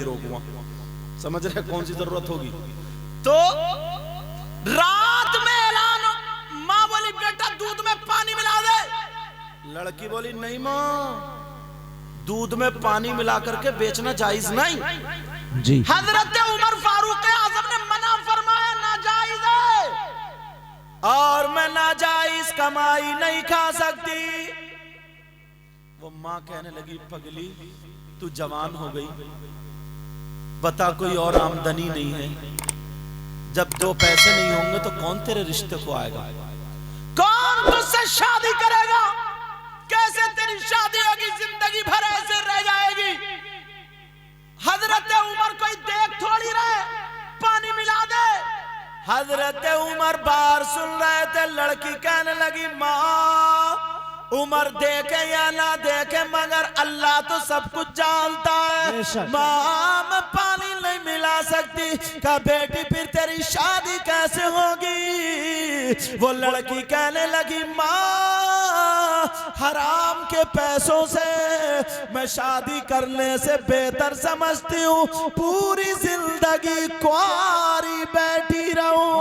नहीं रोकूंगा। समझ रहे कौन सी जरूरत होगी? तो रात में ऐलान, माँ बोली बेटा दूध में पानी मिला दे। लड़की बोली नहीं माँ, दूध में पानी मिला करके बेचना जायज नहीं जी। हजरत उमर फारूक आजम ने मना फरमाया नाजायज है और मैं नाजायज कमाई नहीं खा सकती। वो माँ कहने लगी पगली तू जवान हो गई, बता कोई और आमदनी नहीं है, जब दो पैसे नहीं होंगे तो कौन तेरे रिश्ते को आएगा, कौन तुझसे शादी करेगा, कैसे तेरी शादी होगी, जिंदगी भर ऐसे रह जाएगी। हजरत उमर कोई देख थोड़ी रहे, पानी मिला दे। हजरत उमर बाहर सुन रहे थे। लड़की कहने लगी माँ उमर देखे या ना देखे मगर अल्लाह तो सब कुछ जानता है। माँ मैं पानी नहीं मिला सकती। कहा बेटी फिर तेरी शादी कैसे होगी? वो लड़की कहने लगी माँ हराम के पैसों से मैं शादी करने से बेहतर समझती हूँ पूरी जिंदगी कुंवारी बैठी रहूं।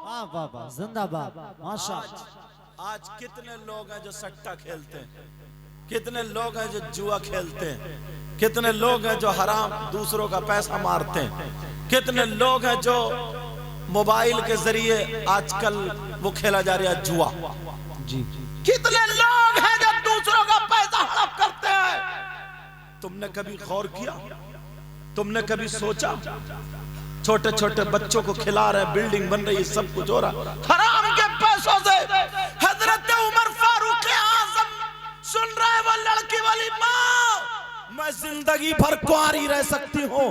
वाह वाह वाह, जिंदाबाद, माशाअल्लाह। आज कितने लोग हैं जो सट्टा खेलते हैं, कितने लोग हैं जो जुआ खेलते हैं, कितने लोग हैं जो हराम दूसरों का पैसा मारते हैं, कितने लोग हैं जो मोबाइल के जरिए आजकल वो खेला जा रहा है जुआ जी। कितने लोग हैं जो दूसरों का पैसा हड़प करते हैं। तुमने कभी गौर किया, तुमने कभी सोचा? छोटे छोटे बच्चों को खिला रहे, बिल्डिंग बन रही है, सब कुछ हो रहा हराम के पैसों से। हजरत उमर फारूक आजम सुन रहे, वो लड़की वाली माँ मैं जिंदगी भर कुंवारी रह सकती हूँ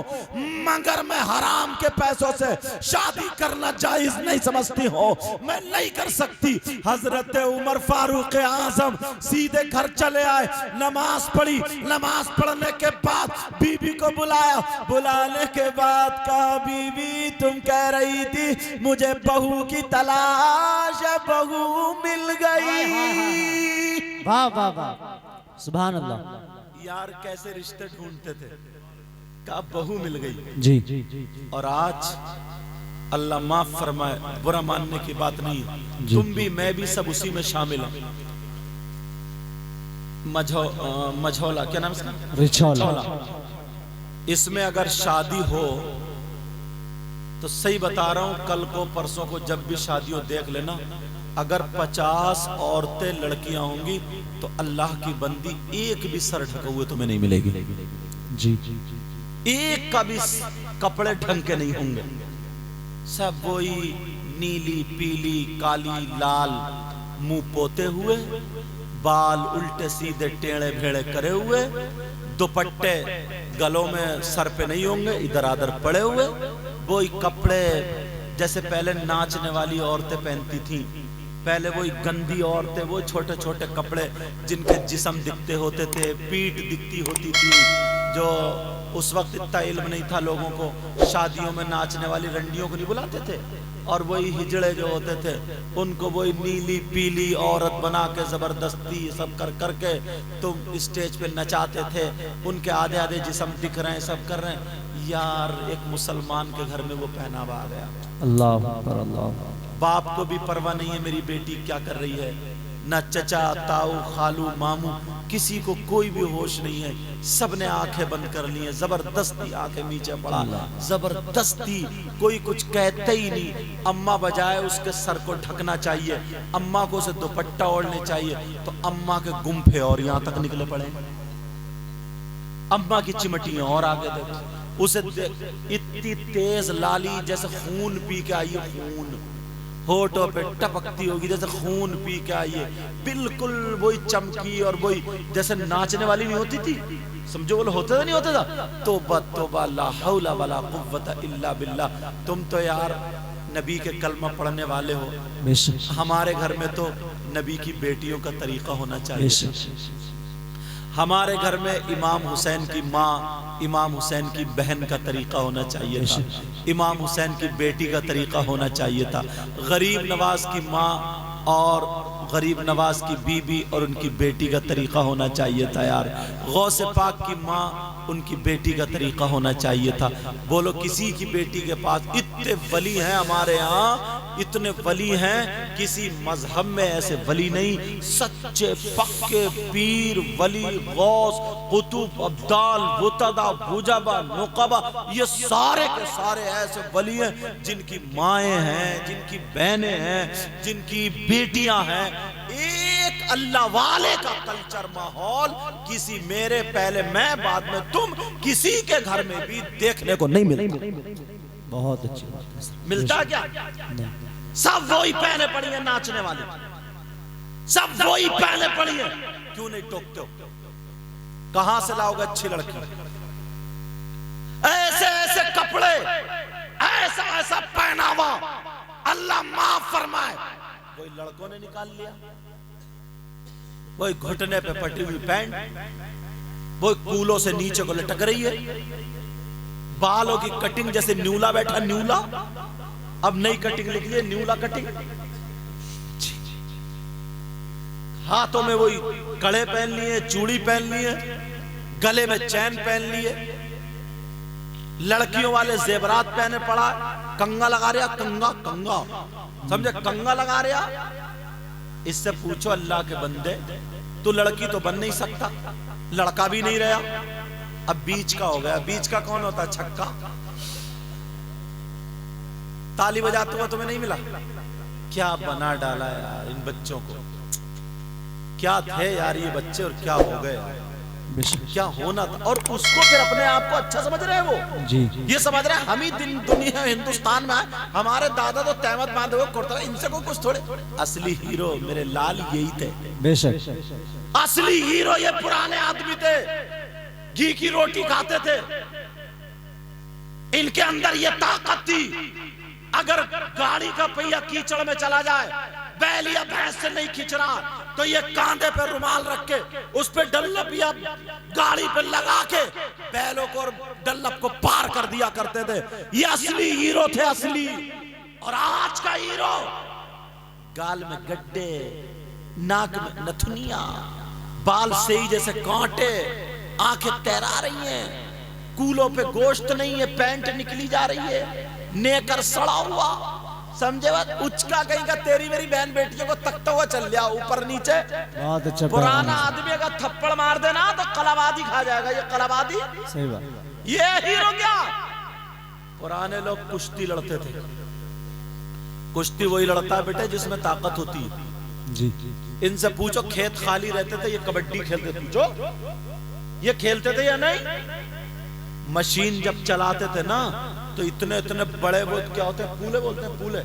मगर मैं हराम के पैसों से शादी करना जायज नहीं समझती हूँ, मैं नहीं कर सकती। हजरत उमर फारूक आजम सीधे घर चले आए, नमाज पढ़ी, नमाज पढ़ने के बाद बीबी को बुलाया, बुलाने के बाद कहा बीबी तुम कह रही थी मुझे बहू की तलाश है, बहू मिल गई। वाह वाह वाह, सुभान अल्लाह। यार कैसे रिश्ते ढूंढते थे, कहा बहू मिल गई जी। और आज अल्लाह माफ फरमाए, बुरा मानने की बात नहीं, तुम भी मैं भी सब उसी में शामिल हैं। मझौला क्या नाम इसका? रिछौला। इसमें अगर शादी हो तो सही बता रहा हूं, कल को परसों को जब भी शादियों देख लेना, अगर 50 औरतें लड़कियां होंगी तो अल्लाह की बंदी एक भी सर ढके हुए तुम्हें नहीं मिलेगी जी। एक का भी कपड़े ढंग के नहीं होंगे, सब वही नीली पीली काली लाल मुंह पोते हुए, बाल उल्टे सीधे टेढ़े भेड़े करे हुए, दुपट्टे गलों में सर पे नहीं होंगे, इधर आधर पड़े हुए, वही कपड़े जैसे पहले नाचने वाली औरतें पहनती थी, पहले वही गंदी औरतें, वो छोटे छोटे कपड़े जिनके जिस्म दिखते होते थे, पीठ दिखती होती थी, जो उस वक्त इतना इल्म नहीं था लोगों को, शादियों में नाचने वाली रंडियों को नहीं बुलाते थे, और वही हिजड़े जो होते थे उनको वही नीली पीली औरत बना के जबरदस्ती सब कर करके तुम स्टेज पे नचाते थे, उनके आधे आधे जिस्म दिख रहे हैं, सब कर रहे हैं। यार एक मुसलमान के घर में वो पहनावा आ गया। अल्लाह अकबर, अल्लाह। बाप को भी परवाह नहीं है मेरी बेटी क्या कर रही है, न चचा ताऊ खालू मामू किसी को कोई भी होश नहीं है, सबने आंखें बंद कर ली हैं, जबरदस्ती आंखें नीचे पड़ा, जबरदस्ती कोई कुछ कहते ही नहीं। अम्मा बजाए उसके सर को ढकना चाहिए, अम्मा को उसे दुपट्टा ओढ़ने चाहिए, तो अम्मा के गुम्फे और यहाँ तक निकले पड़े, अम्मा की चिमटियां और आगे देखो, उसे इतनी तेज लाली जैसे खून पी के आई है, खून होठों पे टपकती होगी जैसे खून पी के आई है, बिल्कुल वही चमकी और वही जैसे नाचने वाली नहीं होती थी, समझो बोलो होता था नहीं होता था। तौबा तौबा ला हौला वला कुव्वता इल्ला बिल्लाह। तुम तो यार नबी के कलमा पढ़ने वाले हो, हमारे घर में तो नबी की बेटियों का तरीका होना चाहिए। हमारे घर में इमाम हुसैन की माँ, इमाम हुसैन की बहन का तरीका होना चाहिए था, इमाम हुसैन की बेटी का तरीका होना चाहिए था, गरीब नवाज की माँ और गरीब नवाज की बीबी और उनकी बेटी का तरीका होना चाहिए था। यार गौसे पाक की माँ उनकी बेटी का तरीका होना चाहिए था। बोलो किसी की बेटी के पास इतने वली हैं हमारे यहाँ, इतने वली हैं, किसी मजहब में ऐसे वली नहीं। सच्चे पक्के पीर वली गौस कुतुब अब्दाल बुतदा भुजबा नुकबा, ये सारे के सारे ऐसे वली हैं जिनकी माएँ हैं, जिनकी बहनें हैं, जिनकी बेटियां हैं। एक अल्लाह वाले का कल्चर माहौल किसी मेरे पहले मैं बाद में तुम किसी के घर में भी देखने को नहीं मिलता। बहुत अच्छी बात है। मिलता क्या? नहीं। सब वही पहने पड़ी है नाचने वाले, सब वही पहने पड़ी है। क्यों नहीं टोकते हो? कहां से लाओगे अच्छी लड़की? ऐसे ऐसे कपड़े, ऐसा ऐसा पहनावा, अल्लाह माफ फरमाए। वही लड़कों ने निकाल लिया, वही घुटने पे पटी हुई पैंट, वो कूलों से नीचे को लटक रही है, बालों की कटिंग जैसे न्यूला बैठा न्यूला। अब नई कटिंग निकली है, न्यूला कटिंग। हाथों में वही कड़े पहन लिए, चूड़ी पहन लिए, गले में चैन पहन लिए, लड़कियों वाले जेवरात पहने पड़ा, कंगा लगा रहा, कंगा कंगा समझे, कंगा लगा रहा। इससे पूछो अल्लाह के बंदे, तू लड़की तो बन नहीं सकता, लड़का भी नहीं रहा, अब बीच का हो गया। बीच का कौन होता है? छक्का। ताली बजाते हुआ तुम्हें नहीं मिला? क्या बना डाला यार इन बच्चों को, क्या थे यार ये बच्चे और क्या हो गए, क्या होना था। और उसको फिर अपने आप को अच्छा समझ रहे हैं वो जी। ये समझ रहे हैं हम ही दिन दुनिया हिंदुस्तान में है, हमारे दादा तो तहमत बांधे हुए कुर्ता, इनसे को कुछ थोड़े। असली हीरो मेरे लाल यही थे, बेशक असली हीरो ये पुराने आदमी थे, घी की रोटी खाते थे, इनके अंदर ये ताकत थी। अगर गाड़ी का पहिया कीचड़ में चला जाए, बैल या भैंस से नहीं खींच रहा, तो ये कांधे पे रुमाल रख के उस पे डल्लप या गाड़ी पे लगा के बैलों को और डल्लप को पार कर दिया करते थे। ये असली हीरो थे, असली। और आज का हीरो गाल में गड्ढे, नाक में नथुनिया, बाल से ही जैसे कांटे, आंखें तैरा रही हैं, कूलों पे गोश्त नहीं है, पैंट निकली जा रही है, नेकर सड़ा हुआ, समझे बात। उचका कहीं का तेरी मेरी बहन बेटियों को तकता हुआ चल लिया ऊपर नीचे। बहुत अच्छा। पुराना आदमी अगर थप्पड़ मार देना तो कलाबादी खा जाएगा, ये कलाबादी। सही बात। ये हीरो क्या? पुराने लोग कुश्ती लड़ते थे, कुश्ती वही लड़ता है बेटे जिसमें ताकत होती है जी। इनसे पूछो खेत खाली रहते थे ये कबड्डी खेलते थे, पूछो ये खेलते थे या नहीं? मशीन जब चलाते थे ना तो इतने इतने बड़े, वो क्या होते हैं, पूले बोलते हैं, पूले,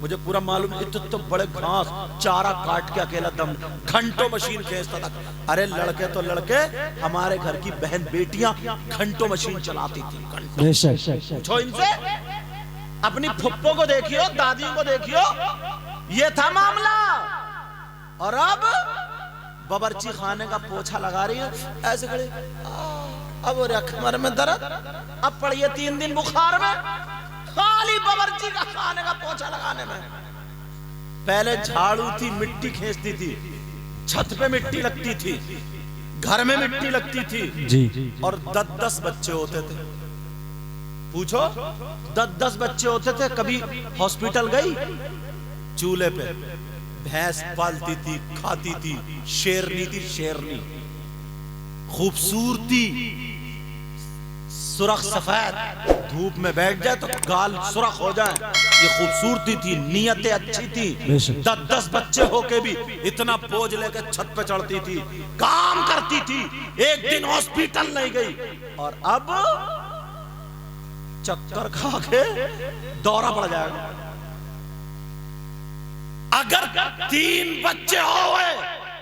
मुझे पूरा मालूम, इतने बड़े घास चारा काट के अकेला दम घंटों मशीन खींचता था। अरे लड़के तो लड़के, हमारे घर की बहन बेटियां घंटों मशीन चलाती थी, घंटों। पूछो इनसे, अपनी फुप्पो को देखियो, दादियों को देखियो, ये था मामला। और अब बावर्ची खाने का पोछा लगा रही है ऐसे खड़े, अब कमर में दर्द, अब पड़िए 3 दिन बुखार में, खाली बावर्ची का खाने का पोछा लगाने में। पहले झाड़ू थी, मिट्टी खींचती थी, छत पे मिट्टी लगती थी, घर में मिट्टी लगती थी जी। और 10-10 बच्चे होते थे। पूछो 10-10 बच्चे होते थे। कभी हॉस्पिटल गई, चूल्हे पे भैंस पालती थी, खाती थी, शेरनी थी, शेरनी खूबसूरती, सुरख सफेद, धूप में बैठ जाए तो गाल सुरख हो जाए, ये खूबसूरती थी, नियतें अच्छी थी। 10-10 बच्चे होके भी इतना बोझ लेके छत पे चढ़ती थी, काम करती थी, एक दिन हॉस्पिटल नहीं गई। और अब चक्कर खा के दौरा पड़ जाएगा। अगर 3 बच्चे हो गए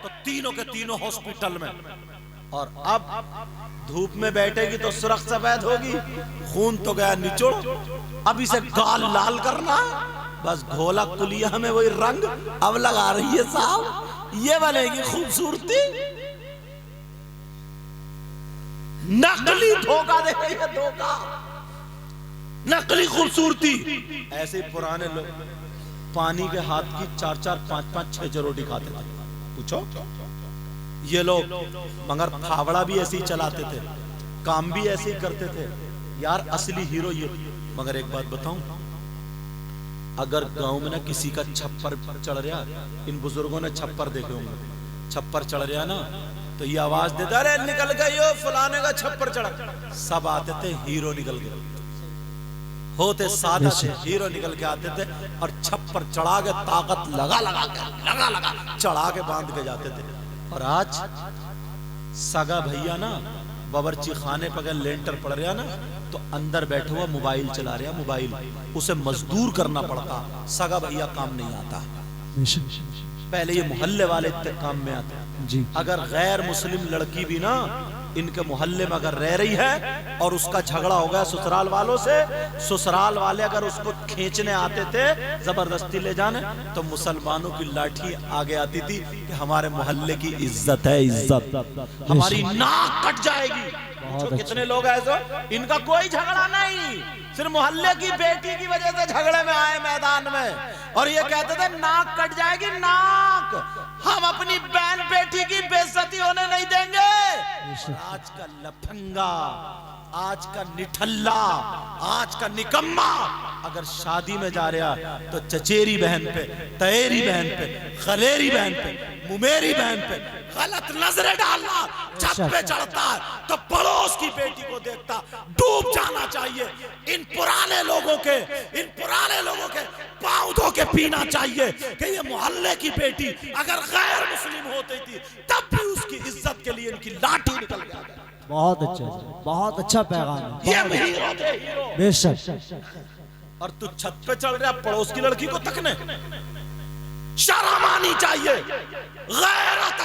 तो तीनों के तीनों हॉस्पिटल में। और अब धूप में बैठेगी तो सुरख सफेद होगी, खून तो गया निचोड़, अब इसे गाल लाल करना, बस घोला कुलिया में वही रंग अब लगा रही है साहब, ये बनेगी खूबसूरती। नकली धोखा दे रही है, धोखा, नकली खूबसूरती। ऐसे पुराने लोग पानी के हाथ की 4-4, 5-5, 6 रोटी खाते थे। पूछो ये लोग, मगर फावड़ा भी ऐसे ही चलाते थे, काम भी ऐसे ही करते थे यार, असली हीरो ये। मगर एक बात बताऊं, अगर गांव में ना किसी का छप्पर चढ़ रहा, इन बुजुर्गों ने छप्पर देखे होंगे, छप्पर चढ़ रहा ना तो ये आवाज देता, अरे निकल गए यो फलाने का छप्पर चढ़ा। सब आते थे, हीरो निकल गए होते, सादा से हीरो निकल के आते थे और छप्पर चढ़ा के ताकत लगा चढ़ा के बांध के जाते थे। और आज सगा भैया ना बावर्ची खाने पर लेंटर पड़ रहा ना तो अंदर बैठे हुआ मोबाइल चला रहा, मोबाइल, उसे मजदूर करना पड़ता, सगा भैया काम नहीं आता। पहले ये मोहल्ले वाले इतने काम में आते जी। अगर गैर मुस्लिम लड़की भी ना इनके मोहल्ले में अगर रह रही है और उसका झगड़ा हो गया ससुराल वालों से, ससुराल वाले अगर उसको खींचने आते थे, जबरदस्ती ले जाने, तो मुसलमानों की लाठी आगे आती थी कि हमारे मोहल्ले की इज्जत है, इज्जत, हमारी नाक कट जाएगी। जो कितने लोग ऐसे, इनका कोई झगड़ा नहीं, सिर्फ मोहल्ले की बेटी की वजह से झगड़े में आए मैदान में, और ये कहते थे नाक कट जाएगी, नाक, हम अपनी बहन बेटी की बेइज्जती होने नहीं देंगे। आज का लफंगा, आज का निठल्ला, आज का निकम्मा अगर शादी में जा रहा तो चचेरी बहन पे, तएरी बहन पे, खलेरी बहन पे, मुमेरी बहन पे गलत नजरें डालना, छत पे चढ़ता है तो पड़ोस की बेटी को देखता, डूब जाना चाहिए। इन पुराने लोगों के पांव धो के पीना चाहिए कि ये मोहल्ले की बेटी अगर गैर मुस्लिम होती थी तब भी उसकी इज्जत के लिए इनकी लाठी निकल गया। बहुत अच्छा, बहुत अच्छा पैगाम है। ये हीरो थे, बेशक। और तू छत पे चढ़ रहा पड़ोस की लड़की को तकने, शर्म आनी चाहिए, गैरत